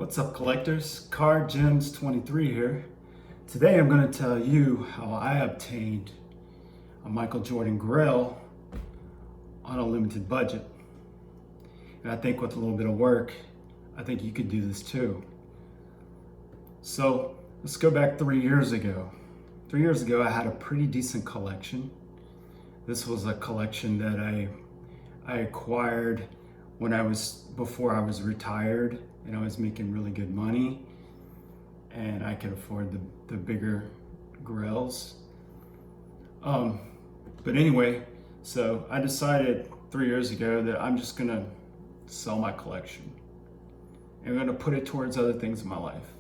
What's up, collectors? Card Gems 23 here. Today I'm going to tell you how I obtained a Michael Jordan Grail on a limited budget. And I think with a little bit of work, I think you could do this too. So let's go back 3 years ago. 3 years ago, I had a pretty decent collection. This was a collection that I acquired before I was retired, and I was making really good money, and I could afford the bigger Grails. But anyway, so I decided 3 years ago that I'm just gonna sell my collection. I'm gonna put it towards other things in my life.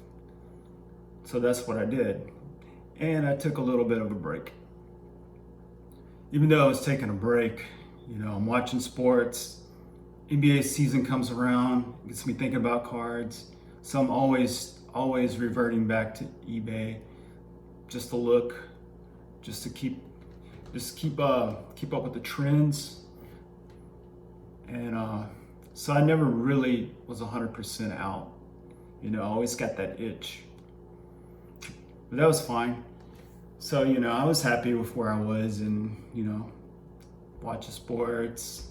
So that's what I did. And I took a little bit of a break. Even though I was taking a break, I'm watching sports. NBA season comes around, gets me thinking about cards. So I'm always reverting back to eBay just to look, just to keep up with the trends. And so I never really was 100% out. I always got that itch. But that was fine. So, I was happy with where I was and, watching sports,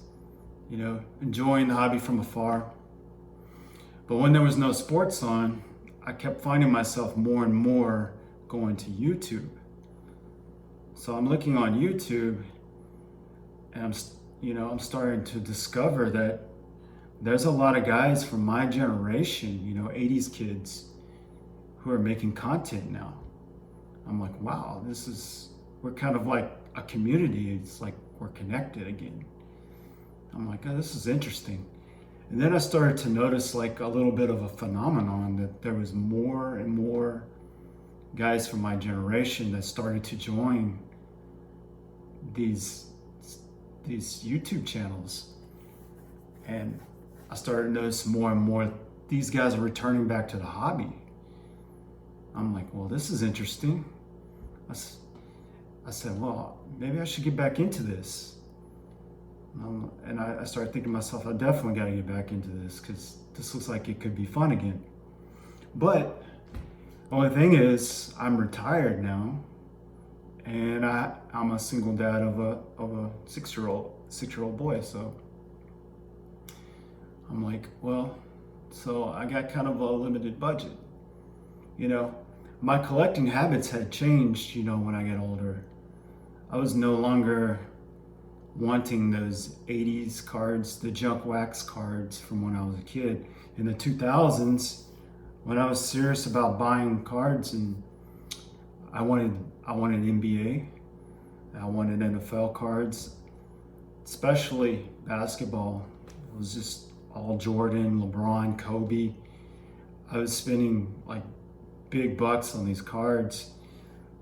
enjoying the hobby from afar. But when there was no sports on, I kept finding myself more and more going to YouTube. So I'm looking on YouTube and I'm starting to discover that there's a lot of guys from my generation, 80s kids who are making content now. I'm like, wow, we're kind of like a community. It's like we're connected again. I'm like, oh, this is interesting. And then I started to notice like a little bit of a phenomenon that there was more and more guys from my generation that started to join these YouTube channels. And I started to notice more and more these guys are returning back to the hobby. I'm like, well, this is interesting. I said, well, maybe I should get back into this. And I started thinking to myself, I definitely got to get back into this because this looks like it could be fun again. But the only thing is, I'm retired now, and I'm a single dad of a six-year-old boy. So I'm like, well, so I got kind of a limited budget. My collecting habits had changed, when I got older. I was no longer wanting those 80s cards, the junk wax cards from when I was a kid. In the 2000s, when I was serious about buying cards, and I wanted NBA, I wanted NFL cards, especially basketball. It was just all Jordan, LeBron, Kobe. I was spending like big bucks on these cards,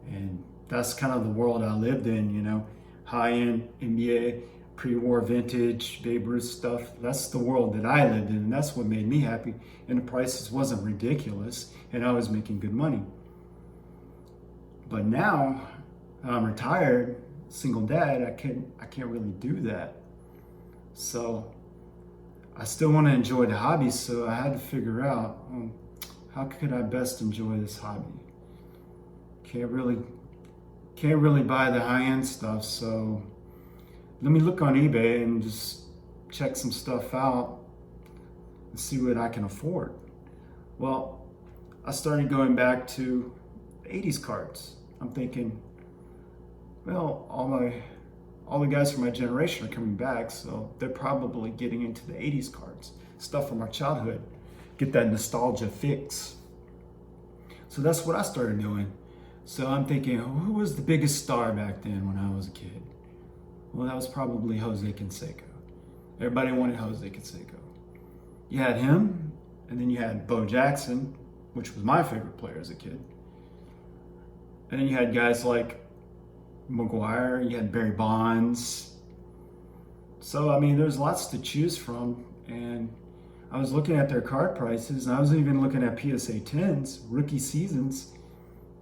and that's kind of the world I lived in, high-end NBA, pre-war vintage, Babe Ruth stuff. That's the world that I lived in, and that's what made me happy. And the prices wasn't ridiculous, and I was making good money. But now I'm retired, single dad, I can't really do that. So I still want to enjoy the hobby, so I had to figure out how could I best enjoy this hobby. Can't really buy the high-end stuff, so let me look on eBay and just check some stuff out and see what I can afford. Well, I started going back to 80s cards. I'm thinking, well, all the guys from my generation are coming back, so they're probably getting into the 80s cards, stuff from our childhood. Get that nostalgia fix. So that's what I started doing. So I'm thinking, who was the biggest star back then when I was a kid? Well, that was probably Jose Canseco. Everybody wanted Jose Canseco. You had him, and then you had Bo Jackson, which was my favorite player as a kid. And then you had guys like McGuire, you had Barry Bonds. So, there's lots to choose from, and I was looking at their card prices, and I was even looking at PSA 10s, rookie seasons.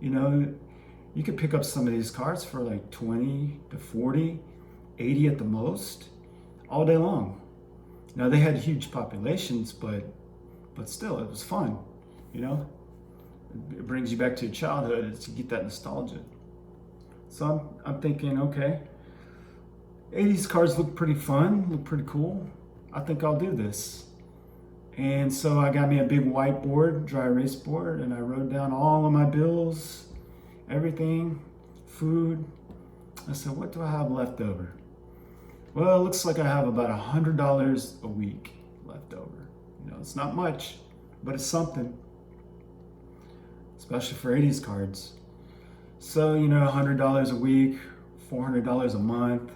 You could pick up some of these cards for like 20 to 40, 80 at the most, all day long. Now they had huge populations, but still, it was fun. you know? It brings you back to your childhood. It's to get that nostalgia. So I'm thinking, okay, 80s cars look pretty fun, look pretty cool. I think I'll do this. And so I got me a big whiteboard, dry erase board, and I wrote down all of my bills, everything, food. I said, what do I have left over? Well, it looks like I have about $100 a week left over. You know, it's not much, but it's something, especially for 80s cards. So, you know, $100 a week, $400 a month.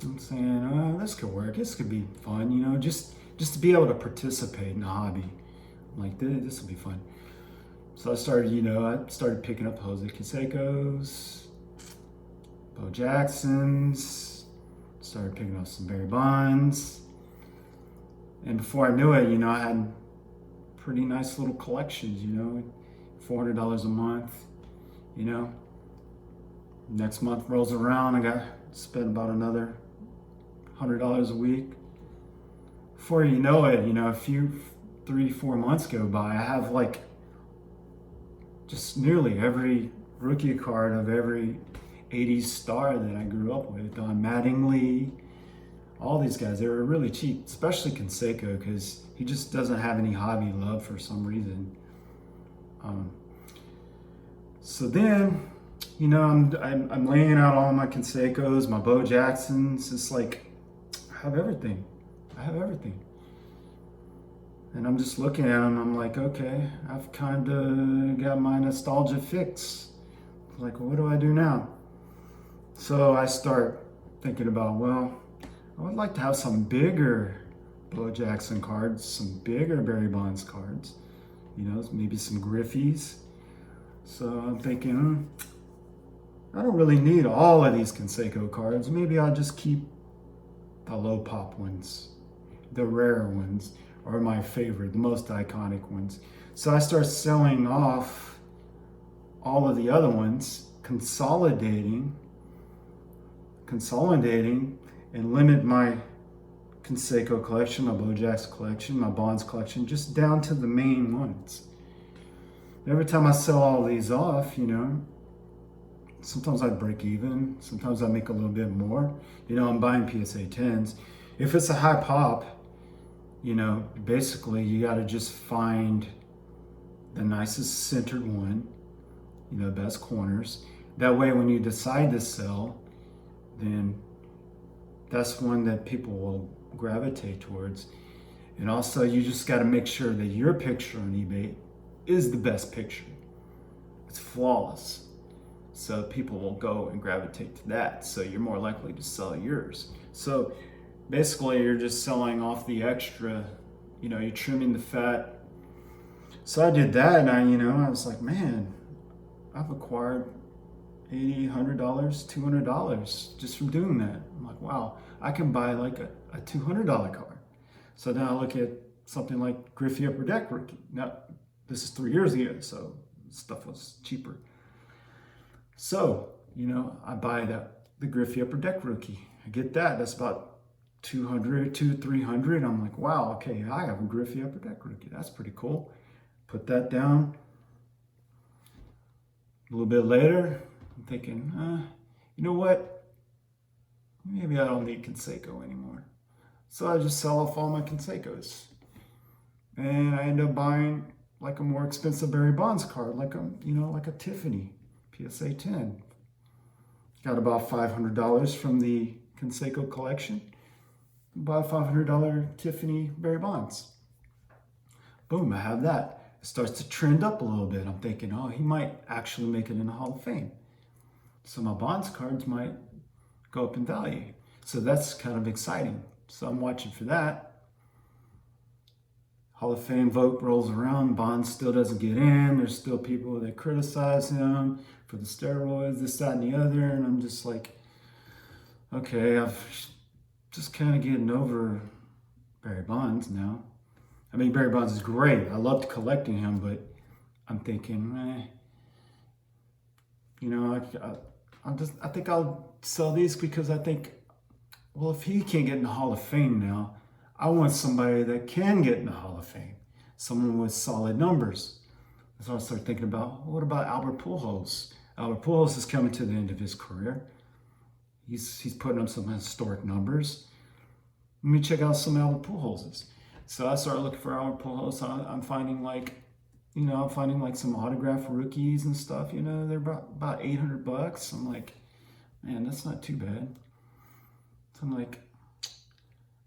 I'm saying, oh, this could work. This could be fun, you know, just to be able to participate in a hobby. I'm like, this will be fun. So I started picking up Jose Canseco's, Bo Jackson's, started picking up some Barry Bonds. And before I knew it, you know, I had pretty nice little collections, you know, $400 a month, you know. Next month rolls around, I got spent about another $100 a week. Before you know it, you know, 3-4 months go by, I have like just nearly every rookie card of every 80s star that I grew up with. Don Mattingly, all these guys, they were really cheap, especially Canseco, because he just doesn't have any hobby love for some reason. So then, you know, I'm laying out all my Cansecos, my Bo Jacksons. It's like, I have everything. And I'm just looking at them. I'm like, okay, I've kind of got my nostalgia fix. Like, what do I do now? So I start thinking about, well, I would like to have some bigger Bo Jackson cards, some bigger Barry Bonds cards, you know, maybe some Griffies. So I'm thinking, I don't really need all of these Canseco cards. Maybe I'll just keep the low pop ones, the rare ones, are my favorite, the most iconic ones. So I start selling off all of the other ones, consolidating, and limit my Canseco collection, my Bo Jackson collection, my Bonds collection, just down to the main ones. Every time I sell all these off, you know, sometimes I break even, sometimes I make a little bit more. You know, I'm buying PSA 10s. If it's a high pop, you know, basically you got to just find the nicest centered one, you know, best corners. That way when you decide to sell, then that's one that people will gravitate towards. And also you just got to make sure that your picture on eBay is the best picture. It's flawless. So people will go and gravitate to that. So you're more likely to sell yours. So basically you're just selling off the extra, you know, you're trimming the fat. So I did that, and I was like, man, I've acquired $80, $100, $200 just from doing that. I'm like, wow, I can buy like a $200 card. So then I look at something like Griffey Upper Deck Rookie. Now, this is 3 years ago, so stuff was cheaper. So, you know, I buy the Griffey Upper Deck Rookie. I get that. That's about $200, $300. I'm like, wow, okay, I have a Griffey Upper Deck Rookie. That's pretty cool. Put that down. A little bit later, I'm thinking, you know what? Maybe I don't need Canseco anymore. So I just sell off all my Cansecos. And I end up buying like a more expensive Barry Bonds card, like a Tiffany PSA 10. Got about $500 from the Canseco collection. Bought a $500 Tiffany Barry Bonds. Boom, I have that. It starts to trend up a little bit. I'm thinking, oh, he might actually make it in the Hall of Fame. So my Bonds cards might go up in value. So that's kind of exciting. So I'm watching for that. Hall of Fame vote rolls around. Bonds still doesn't get in. There's still people that criticize him for the steroids, this, that, and the other. And I'm just like, okay, I've just kind of getting over Barry Bonds now. I mean, Barry Bonds is great. I loved collecting him, but I'm thinking, you know, I think I'll sell these because I think, well, if he can't get in the Hall of Fame now, I want somebody that can get in the Hall of Fame. someone with solid numbers. So I started thinking about, what about Albert Pujols? Albert Pujols is coming to the end of his career. He's putting up some historic numbers. Let me check out some Albert Pujols's. So I started looking for Albert Pujols. I'm finding like, I'm finding like some autographed rookies and stuff. They're about $800. I'm like, man, that's not too bad. So I'm like,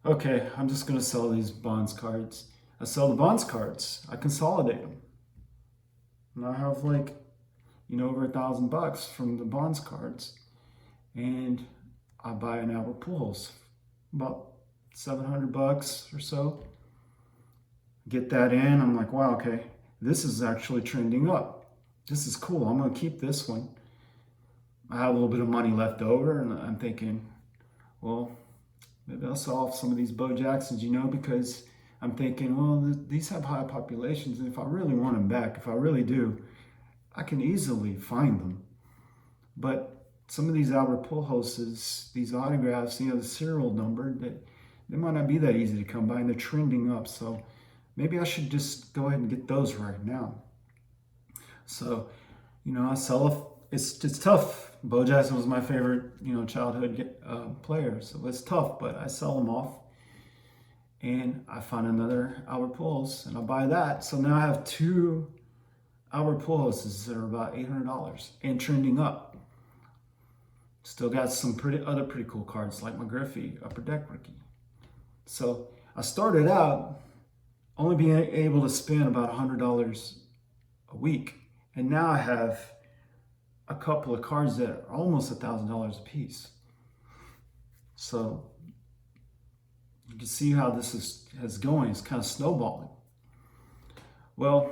okay, I'm just gonna sell these Bonds cards. I sell the Bonds cards. I consolidate them. And I have like, over $1,000 from the Bonds cards. And I buy an Albert Pujols, about $700 or so. Get that in. I'm like, wow, okay, this is actually trending up. This is cool. I'm gonna keep this one. I have a little bit of money left over, and I'm thinking, well, maybe I'll sell off some of these Bo Jacksons, because I'm thinking, well, these have high populations, and if I really want them back, if I really do, I can easily find them. But some of these Albert Pujolses, these autographs, the serial number, they might not be that easy to come by, and they're trending up. So maybe I should just go ahead and get those right now. So, I sell. It's tough. Bo Jackson was my favorite, childhood player, so it's tough. But I sell them off, and I find another Albert Pujols, and I buy that. So now I have two Albert Pujolses that are about $800 and trending up. Still got some pretty cool cards like McGriffey, Upper Deck rookie. So I started out only being able to spend about $100 a week, and now I have a couple of cards that are almost $1,000 a piece. So you can see how this is going. It's kind of snowballing. Well,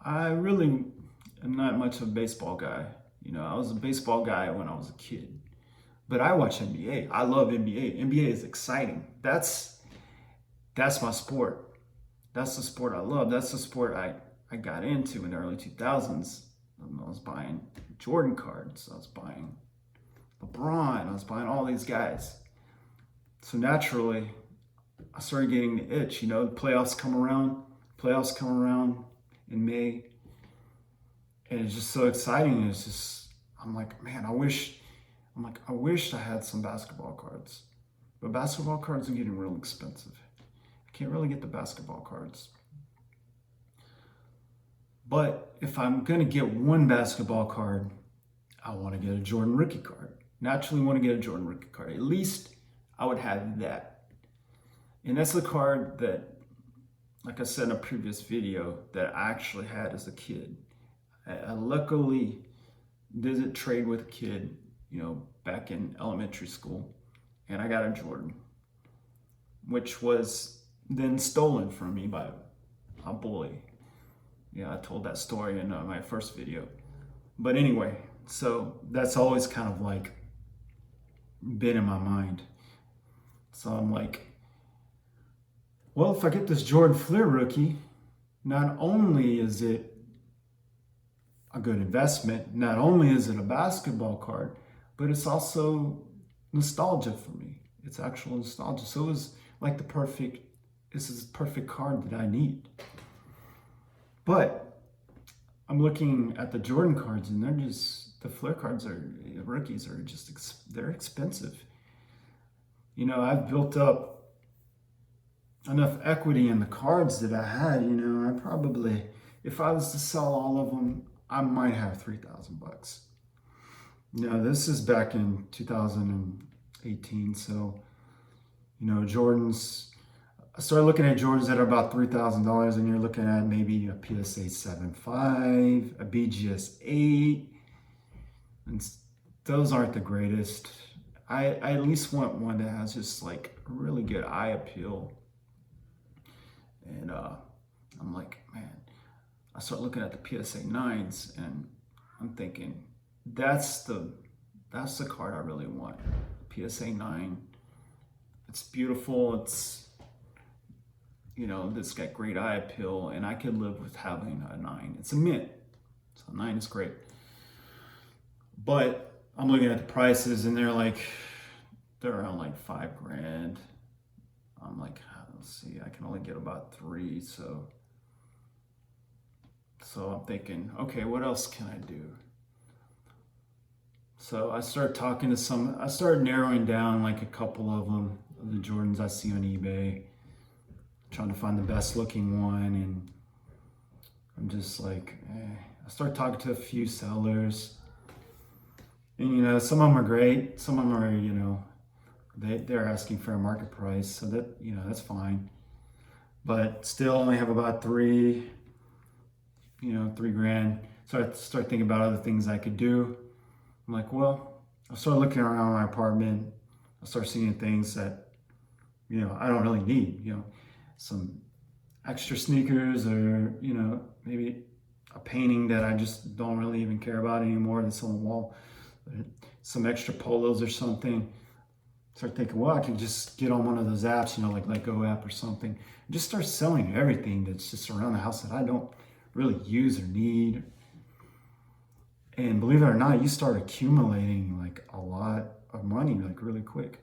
I really am not much of a baseball guy. I was a baseball guy when I was a kid, but I watch NBA. I love NBA. NBA is exciting. That's my sport. That's the sport I love. That's the sport I got into in the early 2000s. I was buying Jordan cards. I was buying LeBron. I was buying all these guys. So naturally, I started getting the itch. The playoffs come around. Playoffs come around in May. And it's just so exciting. It's just, I'm like, man, I wish I had some basketball cards. But basketball cards are getting real expensive. I can't really get the basketball cards. But if I'm gonna get one basketball card, I want to get a Jordan rookie card. Naturally want to get a Jordan rookie card. At least I would have that. And that's the card that, like I said in a previous video, that I actually had as a kid. I luckily did trade with a kid, back in elementary school, and I got a Jordan, which was then stolen from me by a bully. Yeah, I told that story in my first video. But anyway, so that's always kind of like been in my mind. So I'm like, well, if I get this Jordan Fleer rookie, not only is it a good investment, not only is it a basketball card, but it's also nostalgia for me. It's actual nostalgia. So it was like this is the perfect card that I need. But I'm looking at the Jordan cards, and the Fleer cards rookies are just, they're expensive. I've built up enough equity in the cards that I had, I probably, if I was to sell all of them, I might have $3,000. This is back in 2018. So, Jordans, I started looking at Jordans that are about $3,000, and you're looking at maybe a PSA 7.5, a BGS 8, and those aren't the greatest. I at least want one that has just like a really good eye appeal. And I'm like, man, I start looking at the PSA 9s, and I'm thinking, that's the card I really want. PSA 9. It's beautiful. It's, it's got great eye appeal, and I could live with having a 9. It's a mint, so 9 is great. But I'm looking at the prices, and they're around like $5,000. I'm like, let's see, I can only get about 3. So I'm thinking, okay, what else can I do? So I started narrowing down like a couple of them, the Jordans I see on eBay, trying to find the best looking one. And I'm just like, I start talking to a few sellers. And, some of them are great. Some of them are, they're asking fair market price. So that, that's fine. But still only have about 3 grand. So I start thinking about other things I could do. I'm like, well, I start looking around my apartment. I start seeing things that, I don't really need, some extra sneakers or, maybe a painting that I just don't really even care about anymore that's on the wall, some extra polos or something. Start thinking, well, I could just get on one of those apps, like Let Go app or something, and just start selling everything that's just around the house that I don't really use or need. And believe it or not, you start accumulating like a lot of money like really quick.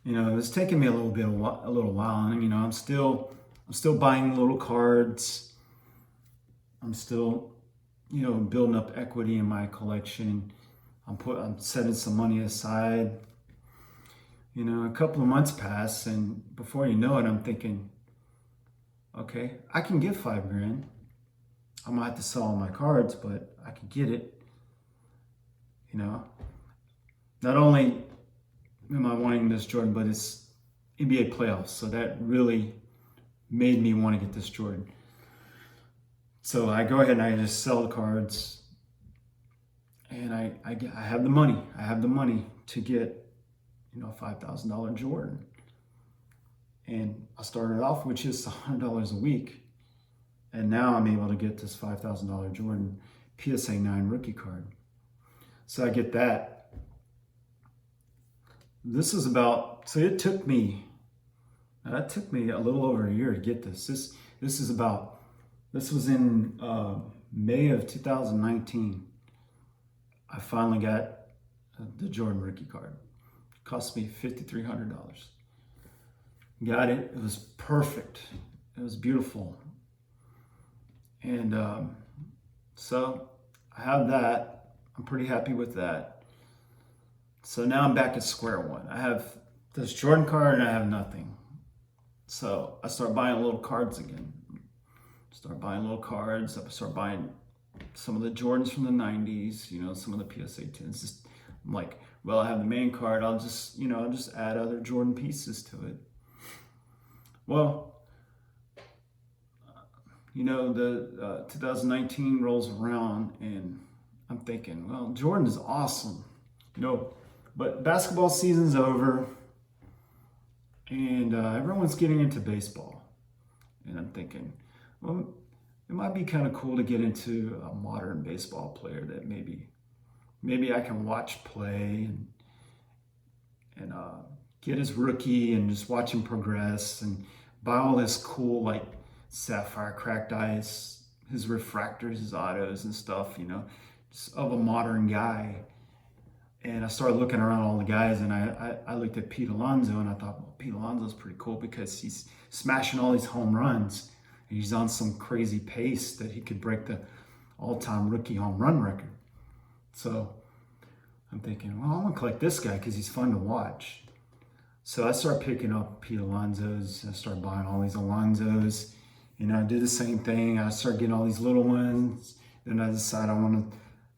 It's taken me a little while, and I'm still buying little cards. I'm still, building up equity in my collection. I'm setting some money aside. A couple of months pass, and before you know it, I'm thinking, okay, I can get 5 grand. I'm gonna have to sell all my cards, but I can get it. Not only am I wanting this Jordan, but it's NBA playoffs, so that really made me want to get this Jordan. So I go ahead and I just sell the cards, and I have the money. I have the money to get, a $5,000 Jordan, and I started off with just $100 a week. And now I'm able to get this $5,000 Jordan PSA 9 rookie card. So I get that. It took me a little over a year to get this. This was in May of 2019. I finally got the Jordan rookie card. It cost me $5,300. Got it. It was perfect. It was beautiful. And so I have that. I'm pretty happy with that. So now I'm back at square one. I have this Jordan card and I have nothing. So I start buying little cards again. I start buying some of the Jordans from the 90s, some of the PSA 10s. I'm like, well, I have the main card. I'll just add other Jordan pieces to it. Well, the 2019 rolls around and I'm thinking, well, Jordan is awesome, but basketball season's over and everyone's getting into baseball. And I'm thinking, well, it might be kind of cool to get into a modern baseball player that maybe I can watch play and get his rookie and just watch him progress and buy all this cool, like, sapphire cracked ice, his refractors, his autos and stuff, just of a modern guy. And I started looking around all the guys, and I looked at Pete Alonso, and I thought, well, Pete Alonso's pretty cool because he's smashing all these home runs, and he's on some crazy pace that he could break the all-time rookie home run record. So I'm thinking, well, I'm gonna collect this guy because he's fun to watch. So I started picking up Pete Alonso's. I started buying all these Alonsos. I did the same thing. I started getting all these little ones. Then I decided I wanted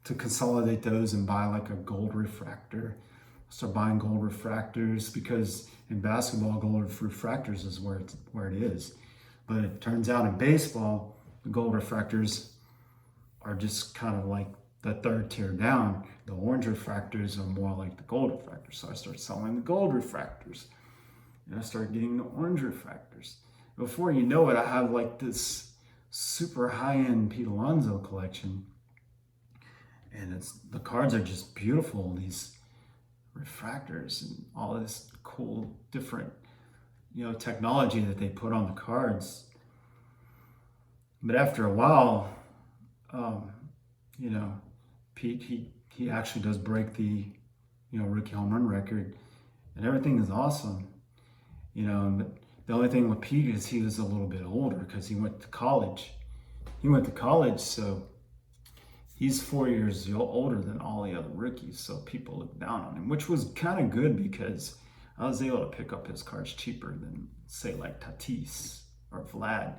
to consolidate those and buy like a gold refractor. I started buying gold refractors because in basketball, gold refractors is where it is. But it turns out in baseball, the gold refractors are just kind of like the third tier down. The orange refractors are more like the gold refractors. So I started selling the gold refractors. And I started getting the orange refractors. Before you know it, I have like this super high-end Pete Alonso collection. And the cards are just beautiful, these refractors and all this cool different technology that they put on the cards. But after a while, Pete, he actually does break the rookie home run record, and everything is awesome. But the only thing with Pete is he was a little bit older because he went to college. So he's 4 years older than all the other rookies. So people look down on him, which was kind of good because I was able to pick up his cards cheaper than, say, like Tatis or Vlad.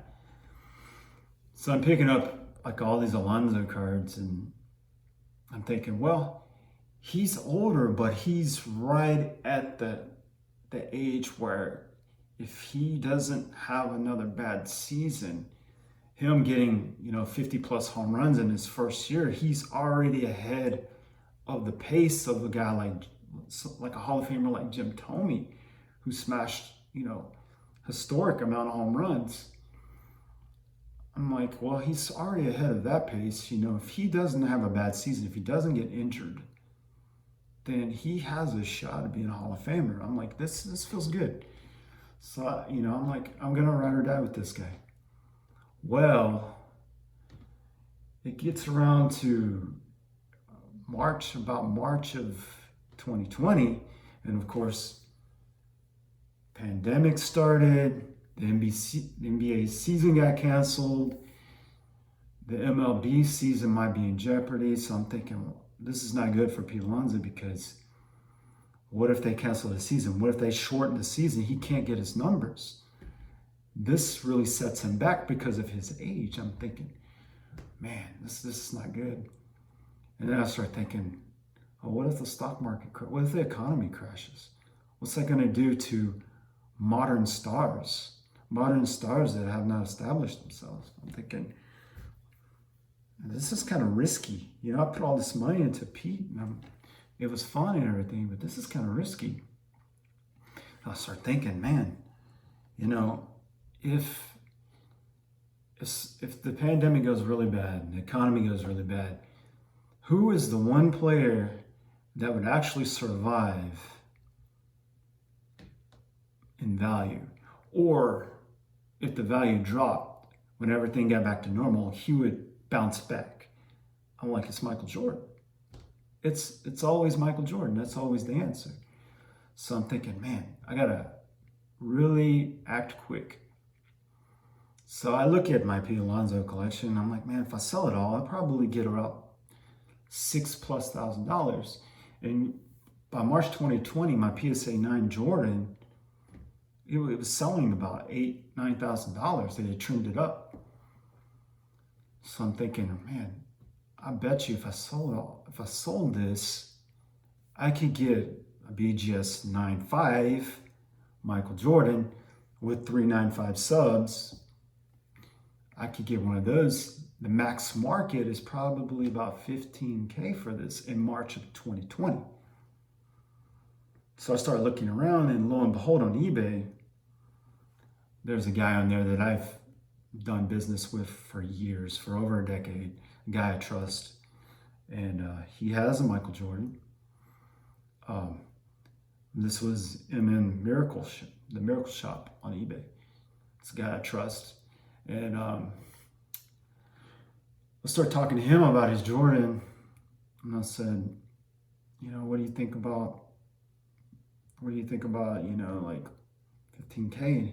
So I'm picking up like all these Alonso cards, and I'm thinking, well, he's older, but he's right at the age where if he doesn't have another bad season, him getting 50 plus home runs in his first year, he's already ahead of the pace of a guy like a Hall of Famer like Jim Thome, who smashed historic amount of home runs. I'm like, well, he's already ahead of that pace. If he doesn't have a bad season, if he doesn't get injured, then he has a shot at being a Hall of Famer. I'm like, this feels good. So, I'm like, I'm going to ride or die with this guy. Well, it gets around to March of 2020. And of course, pandemic started. The NBA season got canceled. The MLB season might be in jeopardy. So I'm thinking, well, this is not good for Pete Alonso, because what if they cancel the season? What if they shorten the season? He can't get his numbers. This really sets him back because of his age. I'm thinking, man, this is not good. And then I start thinking, oh, what if the stock market, what if the economy crashes? What's that going to do to modern stars that have not established themselves? I'm thinking, this is kind of risky. I put all this money into Pete, and it was fun and everything, but this is kind of risky. I start thinking, man, if the pandemic goes really bad and the economy goes really bad, who is the one player that would actually survive in value? Or if the value dropped, when everything got back to normal, he would bounce back. I'm like, it's Michael Jordan. It's always Michael Jordan. That's always the answer. So I'm thinking, man, I gotta really act quick. So I look at my Pete Alonso collection. I'm like, man, if I sell it all, I'll probably get around $6,000+. And by March 2020, my PSA 9 Jordan, it was selling about $8,000-$9,000. They had trimmed it up. So I'm thinking, man, I bet you if I sold this, I could get a BGS 9.5 Michael Jordan with 395 subs. I could get one of those. The max market is probably about $15K for this in March of 2020. So I started looking around, and lo and behold, on eBay, there's a guy on there that I've done business with for years, for over a decade, a guy I trust. And he has a Michael Jordan. This was MN the Miracle Shop on eBay. It's a guy I trust. And I started talking to him about his Jordan. And I said, what do you think about, like 15K?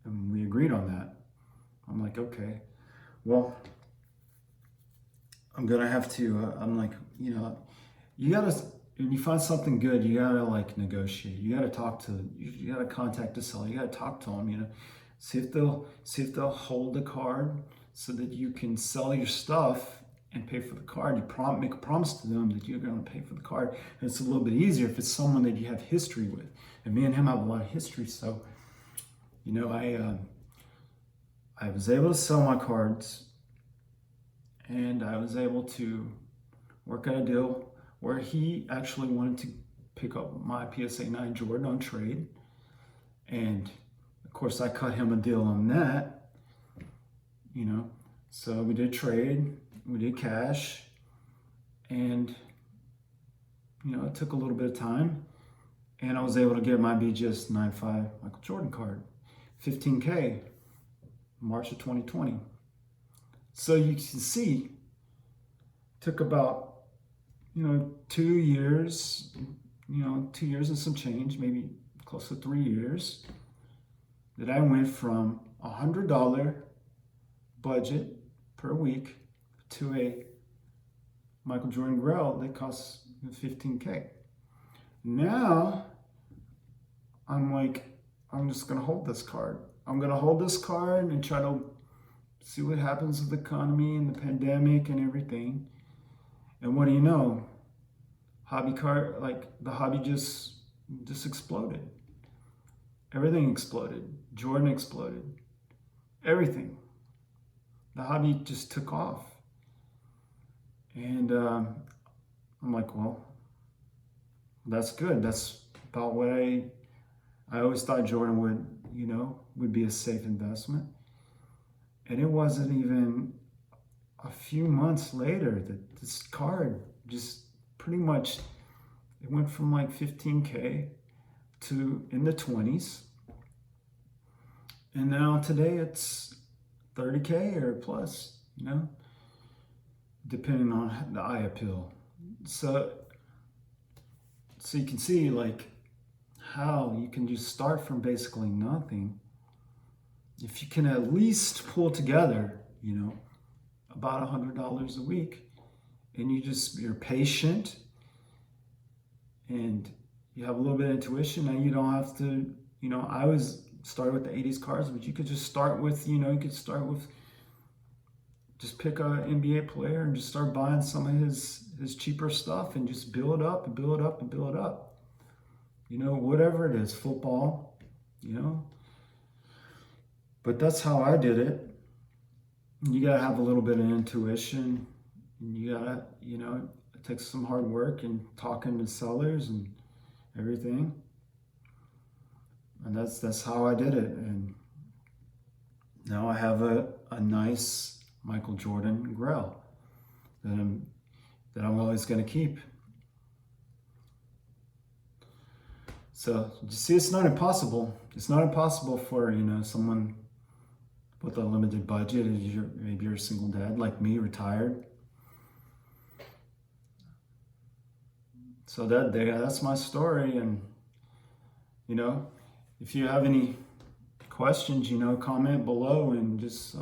And we agreed on that. I'm like, okay, well, I'm gonna have to, I'm like, you gotta, when you find something good, you gotta like negotiate. You gotta contact the seller. You gotta talk to them, see if they'll hold the card so that you can sell your stuff and pay for the card. You make a promise to them that you're gonna pay for the card. And it's a little bit easier if it's someone that you have history with. And me and him have a lot of history, so, I was able to sell my cards, and I was able to work out a deal where he actually wanted to pick up my PSA 9 Jordan on trade. And of course I cut him a deal on that, so we did trade, we did cash, and it took a little bit of time, and I was able to get my BGS 9.5 Michael Jordan card, 15K, March of 2020. So you can see, took about, 2 years, 2 years and some change, maybe close to 3 years. that I went from $100 budget per week to a Michael Jordan Grail that costs $15K. Now I'm like, I'm just gonna hold this card. I'm gonna hold this card and try to see what happens with the economy and the pandemic and everything. And what do you know? The hobby just exploded. Everything exploded. Jordan exploded. Everything. The hobby just took off. And I'm like, well, that's good. That's about what I always thought Jordan would be a safe investment. And it wasn't even a few months later that this card just pretty much, it went from like 15K to in the 20s. And now today it's 30K or plus, depending on the eye appeal. So you can see like how you can just start from basically nothing. If you can at least pull together, about $100 a week, and you're patient and you have a little bit of intuition. Now you don't have to, I always started with the 80s cards, but you could just start with, just pick an NBA player and just start buying some of his cheaper stuff and just build up and build up and build up. Whatever it is, football, But that's how I did it. You gotta have a little bit of intuition, and you gotta, it takes some hard work and talking to sellers and everything. And that's how I did it. And now I have a nice Michael Jordan Grail that I'm always gonna keep. So you see, it's not impossible. It's not impossible for someone with a limited budget. Maybe you're a single dad like me, retired. So that's my story. And if you have any questions, comment below and just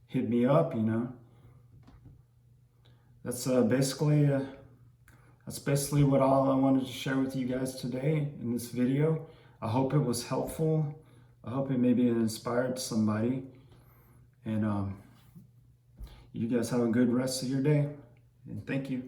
hit me up. That's basically what all I wanted to share with you guys today in this video. I hope it was helpful. I hope it maybe inspired somebody. And you guys have a good rest of your day. And thank you.